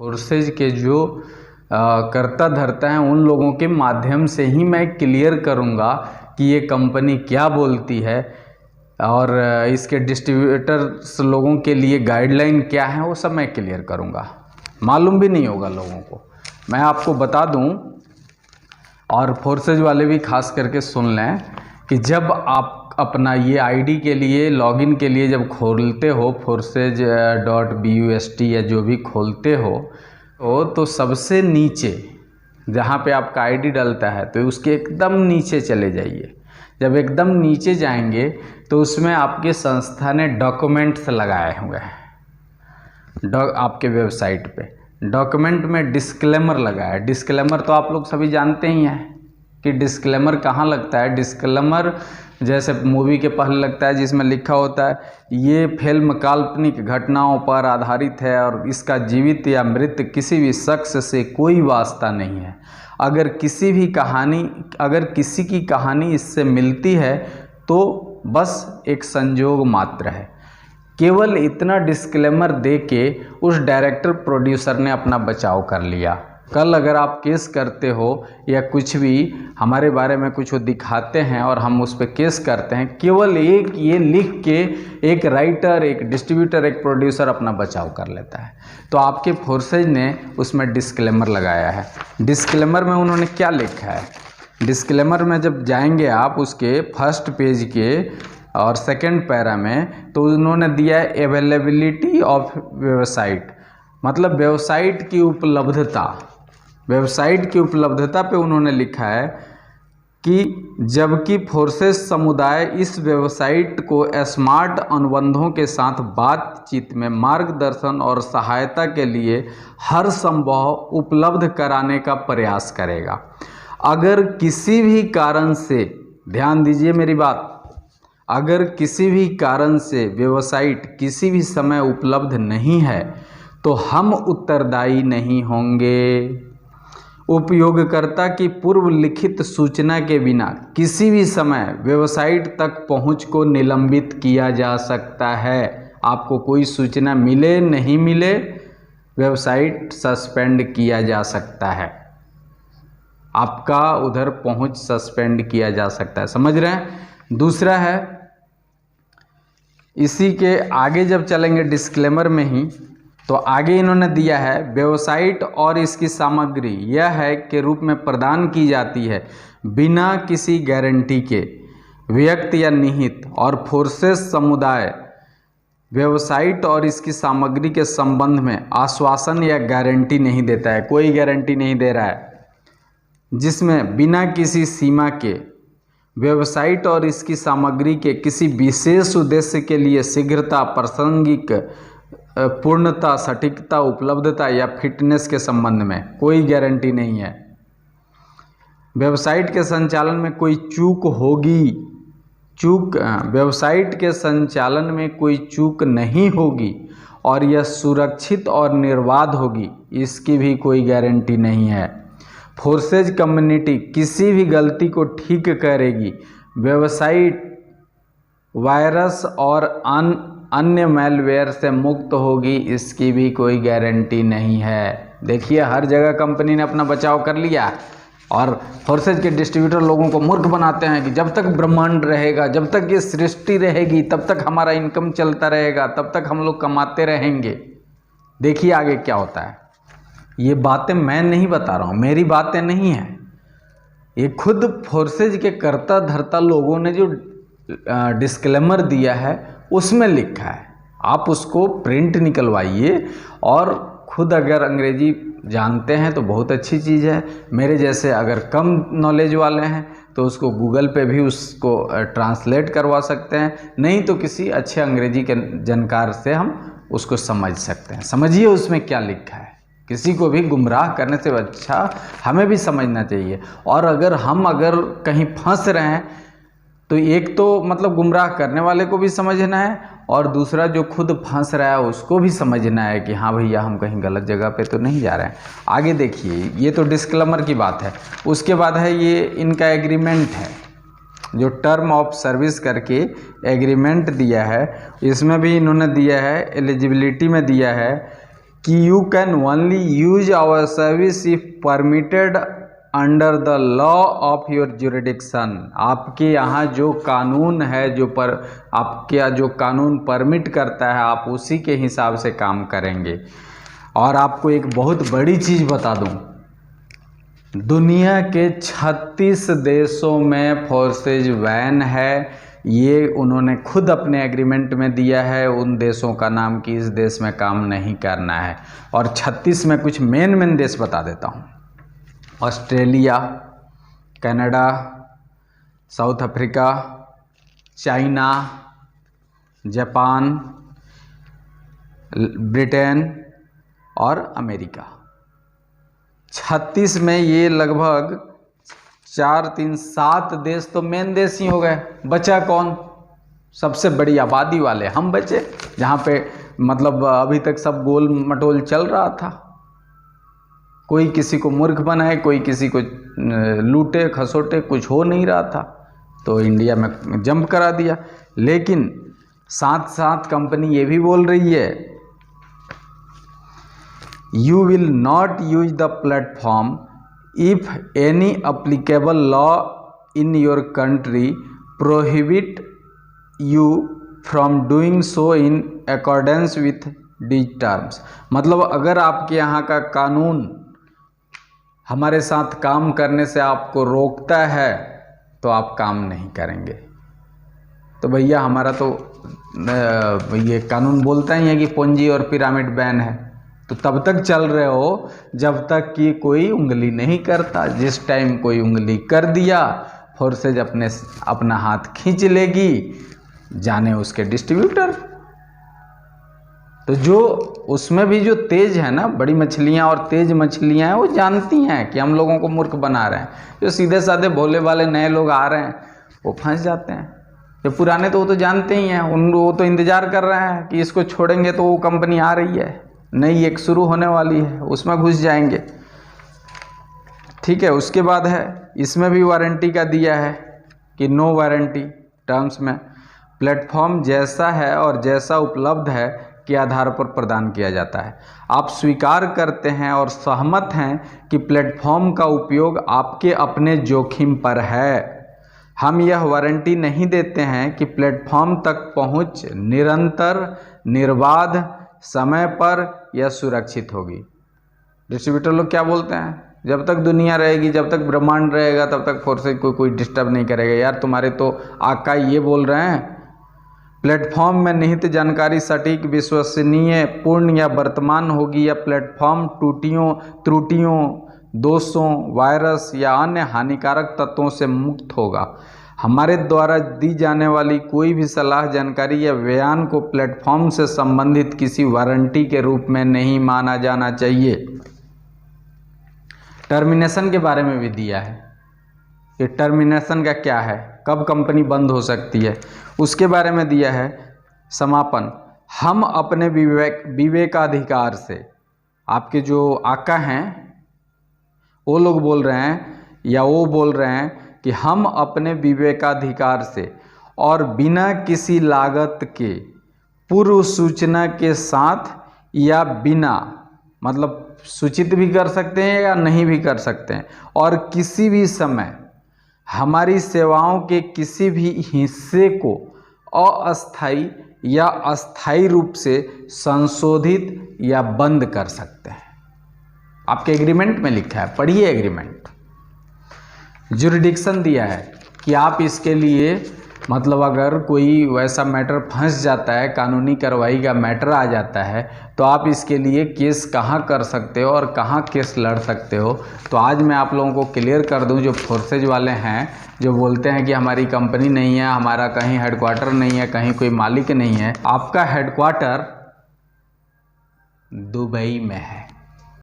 Forces के जो कर्ता धर्ता हैं उन लोगों के माध्यम से ही मैं क्लियर करूंगा कि ये कंपनी क्या बोलती है और इसके डिस्ट्रीब्यूटर्स लोगों के लिए गाइडलाइन क्या है, वो सब मैं क्लियर करूंगा। मालूम भी नहीं होगा लोगों को, मैं आपको बता दूं। और फोर्सेज वाले भी खास करके सुन लें कि जब आप अपना ये आईडी के लिए लॉगिन के लिए जब खोलते हो forces.bust या जो भी खोलते हो तो सबसे नीचे जहाँ पे आपका आईडी डलता है तो उसके एकदम नीचे चले जाइए। जब एकदम नीचे जाएंगे तो उसमें आपके संस्था ने डॉक्यूमेंट्स लगाए हुए हैं। आपके वेबसाइट पे डॉक्यूमेंट में डिस्क्लेमर लगा है। डिस्क्लेमर तो आप लोग सभी जानते ही हैं कि डिस्क्लेमर कहाँ लगता है। डिस्क्लेमर जैसे मूवी के पहले लगता है जिसमें लिखा होता है ये फिल्म काल्पनिक घटनाओं पर आधारित है और इसका जीवित या मृत किसी भी शख्स से कोई वास्ता नहीं है। अगर किसी की कहानी इससे मिलती है तो बस एक संजोग मात्र है। केवल इतना डिस्क्लेमर दे के उस डायरेक्टर प्रोड्यूसर ने अपना बचाव कर लिया। कल अगर आप केस करते हो या कुछ भी हमारे बारे में कुछ दिखाते हैं और हम उस पर केस करते हैं, केवल एक ये लिख के एक राइटर, एक डिस्ट्रीब्यूटर, एक प्रोड्यूसर अपना बचाव कर लेता है। तो आपके फोर्सेज ने उसमें डिस्क्लेमर लगाया है। डिस्क्लेमर में उन्होंने क्या लिखा है? डिस्क्लेमर में जब जाएंगे आप उसके फर्स्ट पेज के और सेकंड पैरा में तो उन्होंने दिया है अवेलेबिलिटी ऑफ वेबसाइट, मतलब वेबसाइट की उपलब्धता। वेबसाइट की उपलब्धता पे उन्होंने लिखा है कि जबकि फोर्सेस समुदाय इस वेबसाइट को स्मार्ट अनुबंधों के साथ बातचीत में मार्गदर्शन और सहायता के लिए हर संभव उपलब्ध कराने का प्रयास करेगा। अगर किसी भी कारण से, ध्यान दीजिए मेरी बात, अगर किसी भी कारण से वेबसाइट किसी भी समय उपलब्ध नहीं है तो हम उत्तरदायी नहीं होंगे। उपयोगकर्ता की पूर्व लिखित सूचना के बिना किसी भी समय वेबसाइट तक पहुंच को निलंबित किया जा सकता है। आपको कोई सूचना मिले नहीं मिले, वेबसाइट सस्पेंड किया जा सकता है। आपका उधर पहुंच सस्पेंड किया जा सकता है, समझ रहे हैं। दूसरा है, इसी के आगे जब चलेंगे डिस्क्लेमर में ही तो आगे इन्होंने दिया है वेबसाइट और इसकी सामग्री यह है के रूप में प्रदान की जाती है बिना किसी गारंटी के, व्यक्त या निहित। और फोर्सेस समुदाय वेबसाइट और इसकी सामग्री के संबंध में आश्वासन या गारंटी नहीं देता है, कोई गारंटी नहीं दे रहा है, जिसमें बिना किसी सीमा के वेबसाइट और इसकी सामग्री के किसी विशेष उद्देश्य के लिए शीघ्रता, प्रासंगिक, पूर्णता, सटीकता, उपलब्धता या फिटनेस के संबंध में कोई गारंटी नहीं है। वेबसाइट के संचालन में कोई चूक होगी, वेबसाइट के संचालन में कोई चूक नहीं होगी और यह सुरक्षित और निर्बाध होगी, इसकी भी कोई गारंटी नहीं है। फोर्सेज कम्युनिटी किसी भी गलती को ठीक करेगी। वेबसाइट वायरस और अन्य मैलवेयर से मुक्त होगी, इसकी भी कोई गारंटी नहीं है। देखिए हर जगह कंपनी ने अपना बचाव कर लिया और फोर्सेज के डिस्ट्रीब्यूटर लोगों को मूर्ख बनाते हैं कि जब तक ब्रह्मांड रहेगा, जब तक ये सृष्टि रहेगी, तब तक हमारा इनकम चलता रहेगा, तब तक हम लोग कमाते रहेंगे। देखिए आगे क्या होता है। ये बातें मैं नहीं बता रहा हूँ, मेरी बातें नहीं हैं, ये खुद फोर्सेज के कर्ता धर्ता लोगों ने जो डिस्क्लेमर दिया है उसमें लिखा है। आप उसको प्रिंट निकलवाइए और खुद अगर अंग्रेजी जानते हैं तो बहुत अच्छी चीज़ है। मेरे जैसे अगर कम नॉलेज वाले हैं तो उसको गूगल पे भी उसको ट्रांसलेट करवा सकते हैं, नहीं तो किसी अच्छे अंग्रेजी के जानकार से हम उसको समझ सकते हैं। समझिए उसमें क्या लिखा है। किसी को भी गुमराह करने से अच्छा हमें भी समझना चाहिए। और अगर कहीं फंस रहे हैं तो एक तो मतलब गुमराह करने वाले को भी समझना है और दूसरा जो खुद फंस रहा है उसको भी समझना है कि हाँ भैया हम कहीं गलत जगह पे तो नहीं जा रहे हैं। आगे देखिए, ये तो डिस्क्लेमर की बात है। उसके बाद है ये इनका एग्रीमेंट है, जो टर्म ऑफ सर्विस करके एग्रीमेंट दिया है। इसमें भी इन्होंने दिया है, एलिजिबिलिटी में दिया है कि you can only use our service if permitted under the law of your jurisdiction. आपके यहाँ जो कानून है, आपके यहाँ जो कानून परमिट करता है, आप उसी के हिसाब से काम करेंगे। और आपको एक बहुत बड़ी चीज़ बता दूं, दुनिया के 36 देशों में फोर्सेज बैन है। ये उन्होंने खुद अपने एग्रीमेंट में दिया है उन देशों का नाम कि इस देश में काम नहीं करना है। और 36 में कुछ मेन देश बता देता हूँ। Australia, Canada, south Africa, China, Japan, Britain और अमेरिका। 36 में ये लगभग 4, 3, 7 देश तो मेन देश ही हो गए। बचा कौन? सबसे बड़ी आबादी वाले हम बचे, जहाँ पे मतलब अभी तक सब गोल मटोल चल रहा था। कोई किसी को मूर्ख बनाए, कोई किसी को लूटे खसोटे, कुछ हो नहीं रहा था। तो इंडिया में जंप करा दिया। लेकिन साथ साथ कंपनी ये भी बोल रही है, you will not use the platform if any applicable law in your country prohibit you from doing so in accordance with these terms। मतलब अगर आपके यहाँ का कानून हमारे साथ काम करने से आपको रोकता है तो आप काम नहीं करेंगे। तो भैया हमारा तो ये कानून बोलता ही है कि पूंजी और पिरामिड बैन है। तो तब तक चल रहे हो जब तक कि कोई उंगली नहीं करता। जिस टाइम कोई उंगली कर दिया, फोर्सेज अपना हाथ खींच लेगी, जाने उसके डिस्ट्रीब्यूटर। तो जो उसमें भी जो तेज है ना, बड़ी मछलियां और तेज मछलियां हैं, वो जानती हैं कि हम लोगों को मूर्ख बना रहे हैं। जो सीधे साधे भोले वाले नए लोग आ रहे हैं वो फंस जाते हैं। जो पुराने तो वो तो जानते ही हैं, वो तो इंतजार कर रहे हैं कि इसको छोड़ेंगे तो वो कंपनी आ रही है, नई एक शुरू होने वाली है, उसमें घुस जाएंगे। ठीक है। उसके बाद है, इसमें भी वारंटी का दिया है कि नो वारंटी टर्म्स में प्लेटफॉर्म जैसा है और जैसा उपलब्ध है के आधार पर प्रदान किया जाता है। आप स्वीकार करते हैं और सहमत हैं कि प्लेटफॉर्म का उपयोग आपके अपने जोखिम पर है। हम यह वारंटी नहीं देते हैं कि प्लेटफॉर्म तक पहुंच निरंतर, निर्बाध, समय पर यह सुरक्षित होगी। डिस्ट्रीब्यूटर लोग क्या बोलते हैं, जब तक दुनिया रहेगी, जब तक ब्रह्मांड रहेगा, तब तक फोर्सेज को कोई डिस्टर्ब नहीं करेगा। यार तुम्हारे तो आका ये बोल रहे हैं, प्लेटफॉर्म में निहित जानकारी सटीक, विश्वसनीय, पूर्ण या वर्तमान होगी या प्लेटफॉर्म त्रुटियों, दोषों, वायरस या अन्य हानिकारक तत्वों से मुक्त होगा। हमारे द्वारा दी जाने वाली कोई भी सलाह, जानकारी या बयान को प्लेटफॉर्म से संबंधित किसी वारंटी के रूप में नहीं माना जाना चाहिए। टर्मिनेशन के बारे में भी दिया है। ये टर्मिनेशन का क्या है, कब कंपनी बंद हो सकती है, उसके बारे में दिया है। समापन, हम अपने विवेकाधिकार से, आपके जो आका हैं वो लोग बोल रहे हैं या वो बोल रहे हैं कि हम अपने विवेकाधिकार से और बिना किसी लागत के पूर्व सूचना के साथ या बिना, मतलब सूचित भी कर सकते हैं या नहीं भी कर सकते हैं, और किसी भी समय हमारी सेवाओं के किसी भी हिस्से को अस्थायी या अस्थायी रूप से संशोधित या बंद कर सकते हैं। आपके एग्रीमेंट में लिखा है, पढ़िए एग्रीमेंट। जुरिडिक्शन दिया है कि आप इसके लिए, मतलब अगर कोई वैसा मैटर फंस जाता है, कानूनी कार्रवाई का मैटर आ जाता है, तो आप इसके लिए केस कहाँ कर सकते हो और कहाँ केस लड़ सकते हो। तो आज मैं आप लोगों को क्लियर कर दूं, जो फोर्सेज वाले हैं जो बोलते हैं कि हमारी कंपनी नहीं है, हमारा कहीं हेडक्वार्टर नहीं है, कहीं कोई मालिक नहीं है, आपका हेडक्वार्टर दुबई में है।